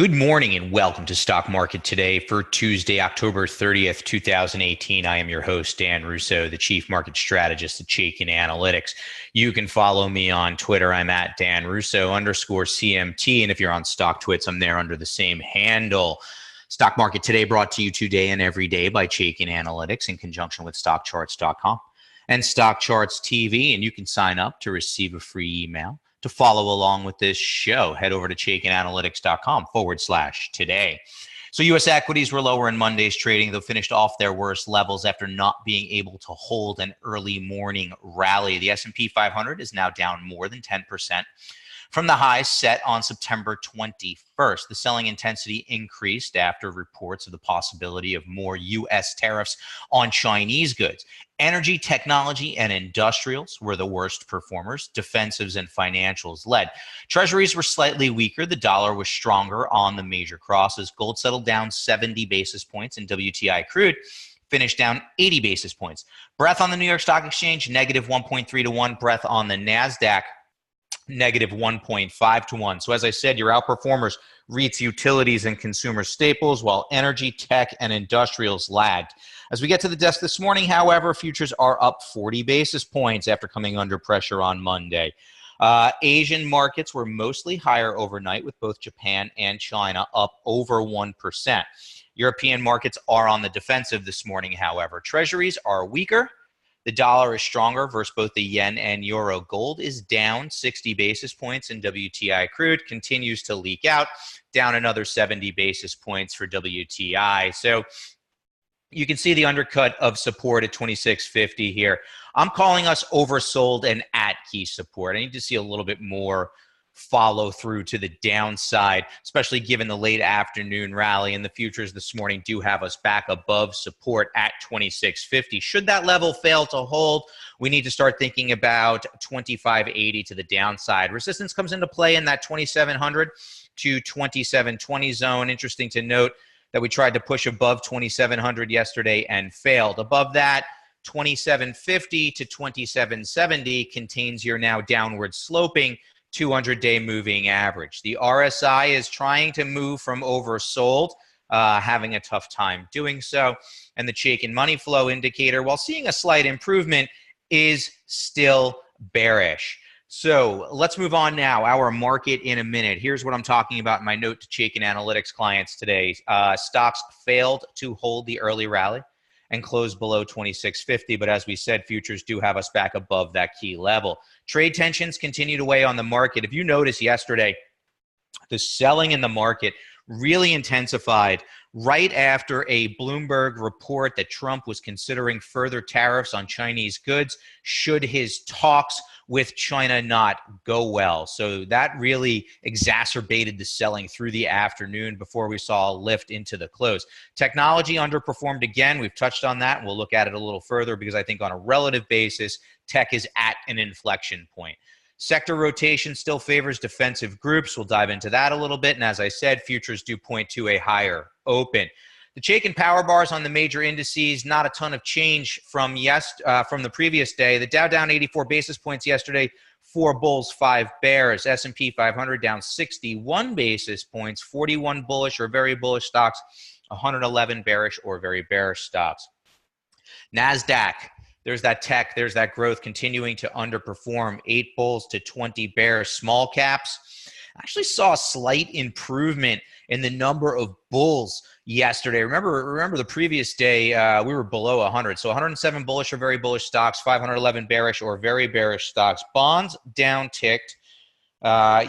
Good morning and welcome to Stock Market Today for Tuesday, October 30th, 2018. I am your host, Dan Russo, the Chief Market Strategist at Chaikin Analytics. You can follow me on Twitter. I'm at Dan Russo _CMT. And if you're on StockTwits, I'm there under the same handle. Stock Market Today brought to you today and every day by Chaikin Analytics in conjunction with StockCharts.com and StockCharts TV. And you can sign up to receive a free email. To follow along with this show, head over to chaikinanalytics.com/today. So U.S. equities were lower in Monday's trading, though finished off their worst levels after not being able to hold an early morning rally. The S&P 500 is now down more than 10% from the highs set on September 21st. The selling intensity increased after reports of the possibility of more U.S. tariffs on Chinese goods. Energy, technology, and industrials were the worst performers. Defensives and financials led. Treasuries were slightly weaker. The dollar was stronger on the major crosses. Gold settled down 70 basis points, and WTI crude finished down 80 basis points. Breadth on the New York Stock Exchange, negative 1.3 to 1. Breadth on the NASDAQ, negative 1.5 to 1. So as I said, your outperformers, REITs, utilities, and consumer staples, while energy, tech, and industrials lagged. As we get to the desk this morning, however, futures are up 40 basis points after coming under pressure on Monday. Asian markets were mostly higher overnight, with both Japan and China up over 1%. European markets are on the defensive this morning, however. Treasuries are weaker. The dollar is stronger versus both the yen and euro. Gold is down 60 basis points, and WTI crude continues to leak out, down another 70 basis points for WTI. So you can see the undercut of support at 26.50 here. I'm calling us oversold and at key support. I need to see a little bit more follow through to the downside, especially given the late afternoon rally, and the futures this morning do have us back above support at 26.50. Should that level fail to hold, we need to start thinking about 25.80 to the downside. Resistance comes into play in that 2700 to 2720 zone. Interesting to note that we tried to push above 2700 yesterday and failed. Above that, 2750 to 2770 contains your now downward sloping 200-day moving average. The RSI is trying to move from oversold, having a tough time doing so. And the Chaikin money flow indicator, while seeing a slight improvement, is still bearish. So let's move on now. Our market in a minute. Here's what I'm talking about in my note to Chaikin Analytics clients today. Stocks failed to hold the early rally and closed below 26.50. But as we said, futures do have us back above that key level. Trade tensions continue to weigh on the market. If you notice yesterday, the selling in the market really intensified right after a Bloomberg report that Trump was considering further tariffs on Chinese goods should his talks with China not go well. So that really exacerbated the selling through the afternoon before we saw a lift into the close. Technology underperformed again. We've touched on that. We'll look at it a little further because I think on a relative basis, tech is at an inflection point. Sector rotation still favors defensive groups. We'll dive into that a little bit. And as I said, futures do point to a higher open. The Chaikin power bars on the major indices, not a ton of change from the previous day. The Dow down 84 basis points yesterday, 4 bulls, 5 bears. S&P 500 down 61 basis points, 41 bullish or very bullish stocks, 111 bearish or very bearish stocks. NASDAQ, there's that tech, there's that growth continuing to underperform, 8 bulls to 20 bears. Small caps actually saw a slight improvement in the number of bulls yesterday. Remember the previous day, we were below 100. So 107 bullish or very bullish stocks, 511 bearish or very bearish stocks. Bonds down ticked.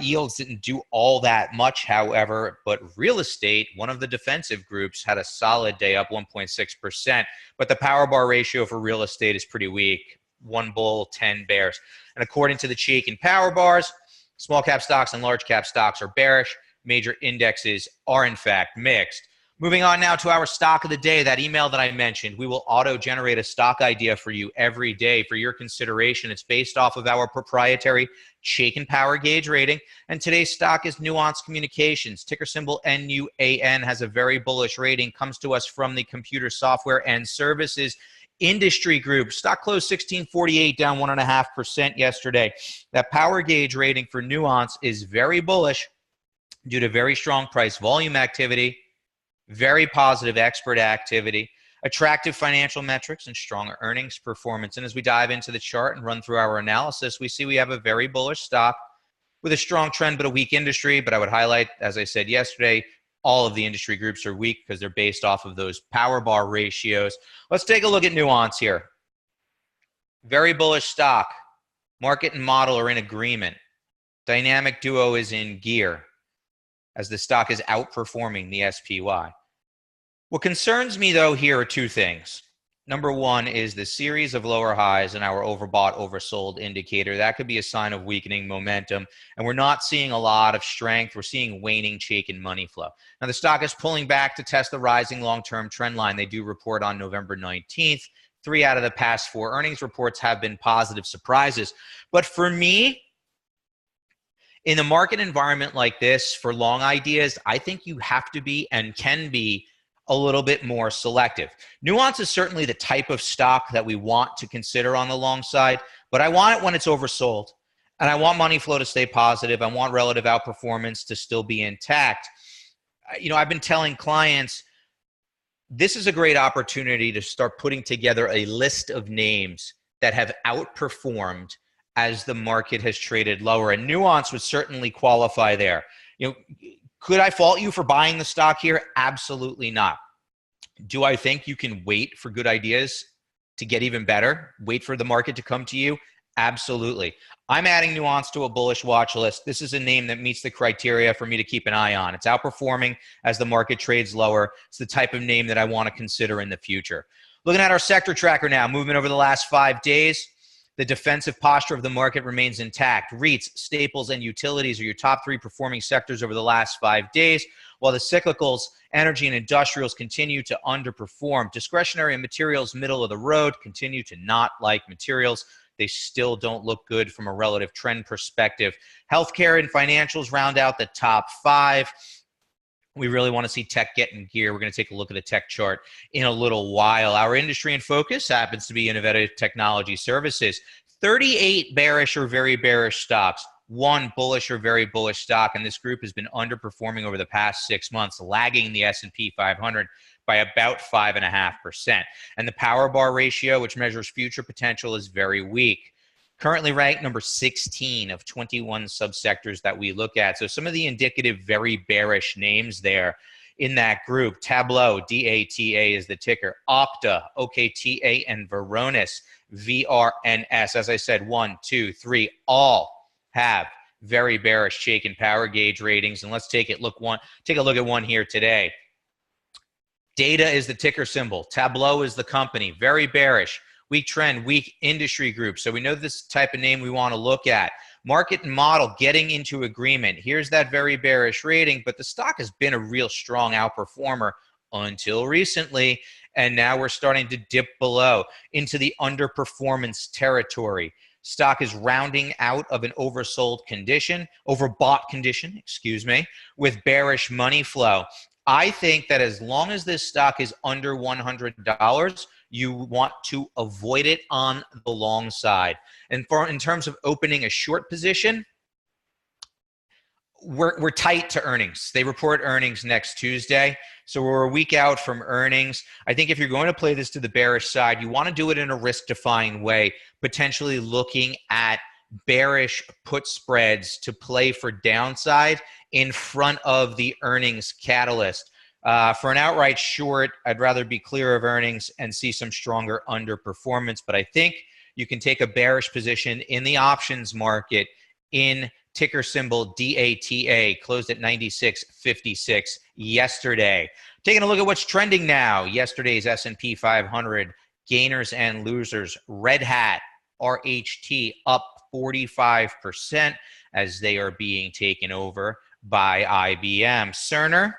Yields didn't do all that much, however, but real estate, one of the defensive groups, had a solid day, up 1.6%. But the power bar ratio for real estate is pretty weak, 1 bull, 10 bears. And according to the Chaikin power bars, small cap stocks and large cap stocks are bearish. Major indexes are, in fact, mixed. Moving on now to our stock of the day, that email that I mentioned. We will auto-generate a stock idea for you every day for your consideration. It's based off of our proprietary Chaikin Power Gauge rating. And today's stock is Nuance Communications. Ticker symbol NUAN, has a very bullish rating. Comes to us from the computer software and services industry group. Stock closed 1648, down 1.5% yesterday. That Power Gauge rating for Nuance is very bullish. due to very strong price volume activity, very positive expert activity, attractive financial metrics, and strong earnings performance. And as we dive into the chart and run through our analysis, we see we have a very bullish stock with a strong trend but a weak industry. But I would highlight, as I said yesterday, all of the industry groups are weak because they're based off of those power bar ratios. Let's take a look at Nuance here. Very bullish stock. Market and model are in agreement. Dynamic duo is in gear as the stock is outperforming the SPY. What concerns me, though, here are two things. Number one is the series of lower highs in our overbought, oversold indicator. That could be a sign of weakening momentum, and we're not seeing a lot of strength. We're seeing waning Chaikin money flow. Now, the stock is pulling back to test the rising long-term trend line. They do report on November 19th. 3 out of the past 4 earnings reports have been positive surprises. But for me, in a market environment like this, for long ideas, I think you have to be and can be a little bit more selective. Nuance is certainly the type of stock that we want to consider on the long side, but I want it when it's oversold. And I want money flow to stay positive. I want relative outperformance to still be intact. I've been telling clients, this is a great opportunity to start putting together a list of names that have outperformed as the market has traded lower. And Nuance would certainly qualify there. Could I fault you for buying the stock here? Absolutely not. Do I think you can wait for good ideas to get even better? Wait for the market to come to you? Absolutely. I'm adding Nuance to a bullish watch list. This is a name that meets the criteria for me to keep an eye on. It's outperforming as the market trades lower. It's the type of name that I want to consider in the future. Looking at our sector tracker now, movement over the last 5 days. The defensive posture of the market remains intact. REITs, staples, and utilities are your top 3 performing sectors over the last 5 days, while the cyclicals, energy, and industrials continue to underperform. Discretionary and materials, middle of the road, continue to not like materials. They still don't look good from a relative trend perspective. Healthcare and financials round out the top 5. We really want to see tech get in gear. We're going to take a look at the tech chart in a little while. Our industry in focus happens to be innovative technology services. 38 bearish or very bearish stocks, 1 bullish or very bullish stock, and this group has been underperforming over the past 6 months, lagging the S&P 500 by about 5.5%. And the power bar ratio, which measures future potential, is very weak. Currently ranked number 16 of 21 subsectors that we look at. So some of the indicative, very bearish names there in that group. Tableau, DATA is the ticker. Okta, OKTA, and Varonis, VRNS. As I said, 1, 2, 3, all have very bearish Chaikin power gauge ratings. And let's take a look at one here today. Data is the ticker symbol. Tableau is the company. Very bearish. Weak trend, weak industry group. So we know this type of name we want to look at. Market and model getting into agreement. Here's that very bearish rating, but the stock has been a real strong outperformer until recently, and now we're starting to dip below into the underperformance territory. Stock is rounding out of an overbought condition, with bearish money flow. I think that as long as this stock is under $100, you want to avoid it on the long side. And in terms of opening a short position, we're tight to earnings. They report earnings next Tuesday, so we're a week out from earnings. I think if you're going to play this to the bearish side, you want to do it in a risk-defying way, potentially looking at bearish put spreads to play for downside in front of the earnings catalyst. For an outright short, I'd rather be clear of earnings and see some stronger underperformance. But I think you can take a bearish position in the options market in ticker symbol DATA, closed at 96.56 yesterday. Taking a look at what's trending now. Yesterday's S&P 500 gainers and losers. Red Hat, RHT up 45% as they are being taken over by IBM. Cerner,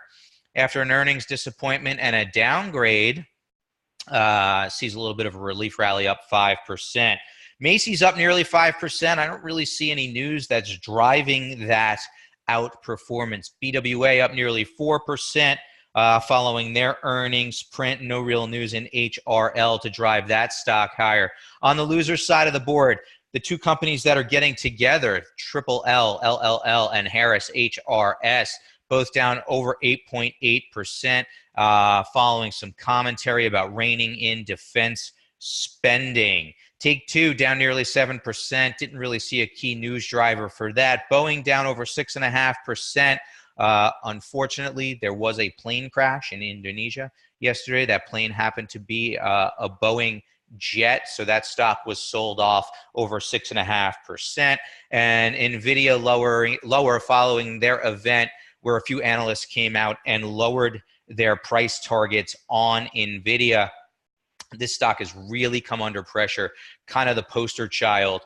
after an earnings disappointment and a downgrade, sees a little bit of a relief rally, up 5%. Macy's up nearly 5%. I don't really see any news that's driving that outperformance. BWA up nearly 4% following their earnings print. No real news in HRL to drive that stock higher. On the loser side of the board, the two companies that are getting together, Triple L, LLL, and Harris, HRS, both down over 8.8%, following some commentary about reining in defense spending. Take-Two down nearly 7%. Didn't really see a key news driver for that. Boeing down over 6.5%. Unfortunately, there was a plane crash in Indonesia yesterday. That plane happened to be a Boeing jet, so that stock was sold off over 6.5%. And NVIDIA lower following their event, where a few analysts came out and lowered their price targets on NVIDIA. This stock has really come under pressure, kind of the poster child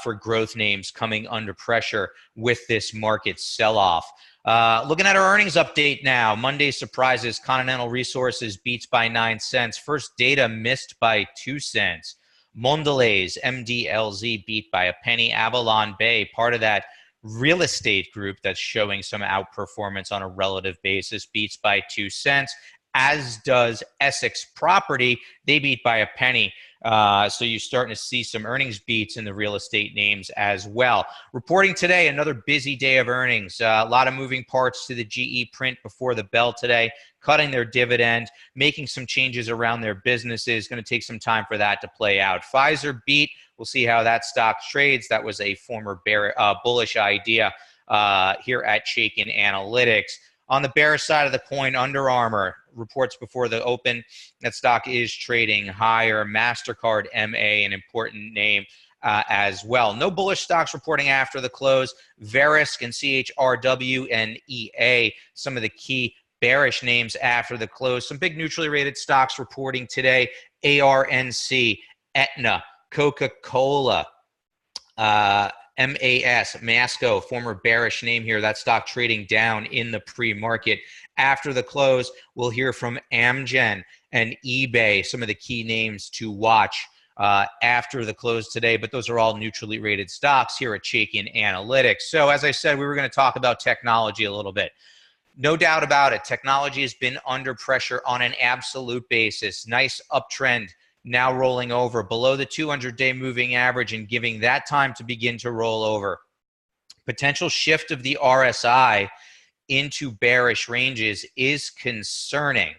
for growth names coming under pressure with this market sell-off. Looking at our earnings update now, Monday surprises: Continental Resources beats by 9 cents. First Data missed by 2 cents. Mondelez, MDLZ, beat by a penny. Avalon Bay, part of that real estate group that's showing some outperformance on a relative basis, beats by 2 cents. As does Essex Property. They beat by a penny. So you're starting to see some earnings beats in the real estate names as well. Reporting today, another busy day of earnings. A lot of moving parts to the GE print before the bell today, cutting their dividend, making some changes around their businesses. Going to take some time for that to play out. Pfizer beat. We'll see how that stock trades. That was a former bullish idea here at Chaikin Analytics. On the bearish side of the coin, Under Armour reports before the open. That stock is trading higher. MasterCard, MA, an important name as well. No bullish stocks reporting after the close. Verisk and CHRW and EA, some of the key bearish names after the close. Some big neutrally rated stocks reporting today. ARNC, Aetna, Coca-Cola, MAS, Masco, former bearish name here. That stock trading down in the pre-market. After the close, we'll hear from Amgen and eBay, some of the key names to watch after the close today. But those are all neutrally rated stocks here at Chaikin Analytics. So as I said, we were going to talk about technology a little bit. No doubt about it, technology has been under pressure on an absolute basis. Nice uptrend now rolling over below the 200-day moving average and giving that time to begin to roll over. Potential shift of the RSI into bearish ranges is concerning.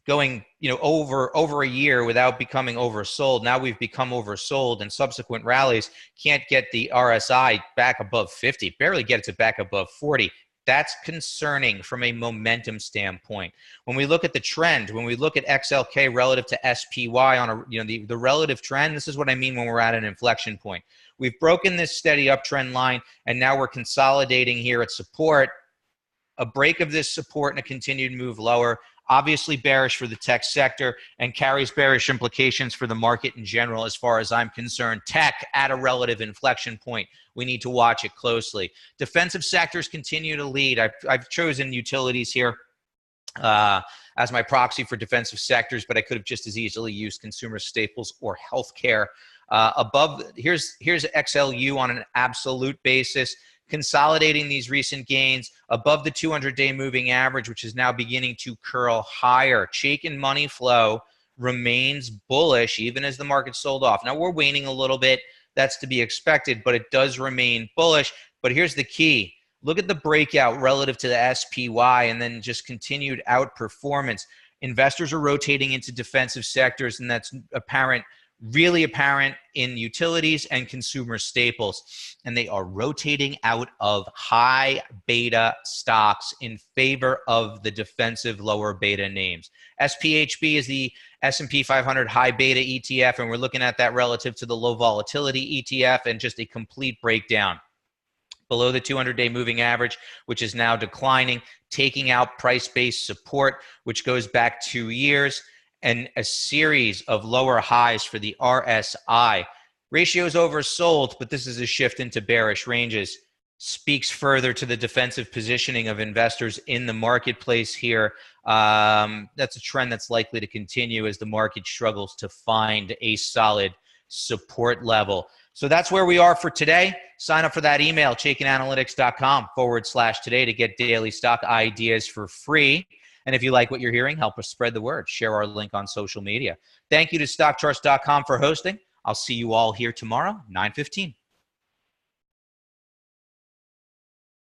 Going over a year without becoming oversold. Now we've become oversold, and subsequent rallies can't get the RSI back above 50, barely get it back above 40. That's concerning from a momentum standpoint. When we look at the trend, when we look at XLK relative to SPY on the relative trend, this is what I mean when we're at an inflection point. We've broken this steady uptrend line, and now we're consolidating here at support. A break of this support and a continued move lower, obviously bearish for the tech sector and carries bearish implications for the market in general as far as I'm concerned. Tech at a relative inflection point. We need to watch it closely. Defensive sectors continue to lead. I've chosen utilities here as my proxy for defensive sectors, but I could have just as easily used consumer staples or healthcare. Here's XLU on an absolute basis, consolidating these recent gains above the 200-day moving average, which is now beginning to curl higher. Chaikin money flow remains bullish even as the market sold off. Now we're waning a little bit. That's to be expected, but it does remain bullish. But here's the key. Look at the breakout relative to the SPY and then just continued outperformance. Investors are rotating into defensive sectors, and that's really apparent in utilities and consumer staples. And they are rotating out of high beta stocks in favor of the defensive lower beta names. SPHB is the S&P 500 high beta ETF, and we're looking at that relative to the low volatility ETF, and just a complete breakdown. Below the 200-day moving average, which is now declining, taking out price-based support, which goes back 2 years, and a series of lower highs for the RSI. Ratios oversold, but this is a shift into bearish ranges. Speaks further to the defensive positioning of investors in the marketplace here. That's a trend that's likely to continue as the market struggles to find a solid support level. So that's where we are for today. Sign up for that email, chaikinanalytics.com/today to get daily stock ideas for free. And if you like what you're hearing, help us spread the word. Share our link on social media. Thank you to stockcharts.com for hosting. I'll see you all here tomorrow, 9:15.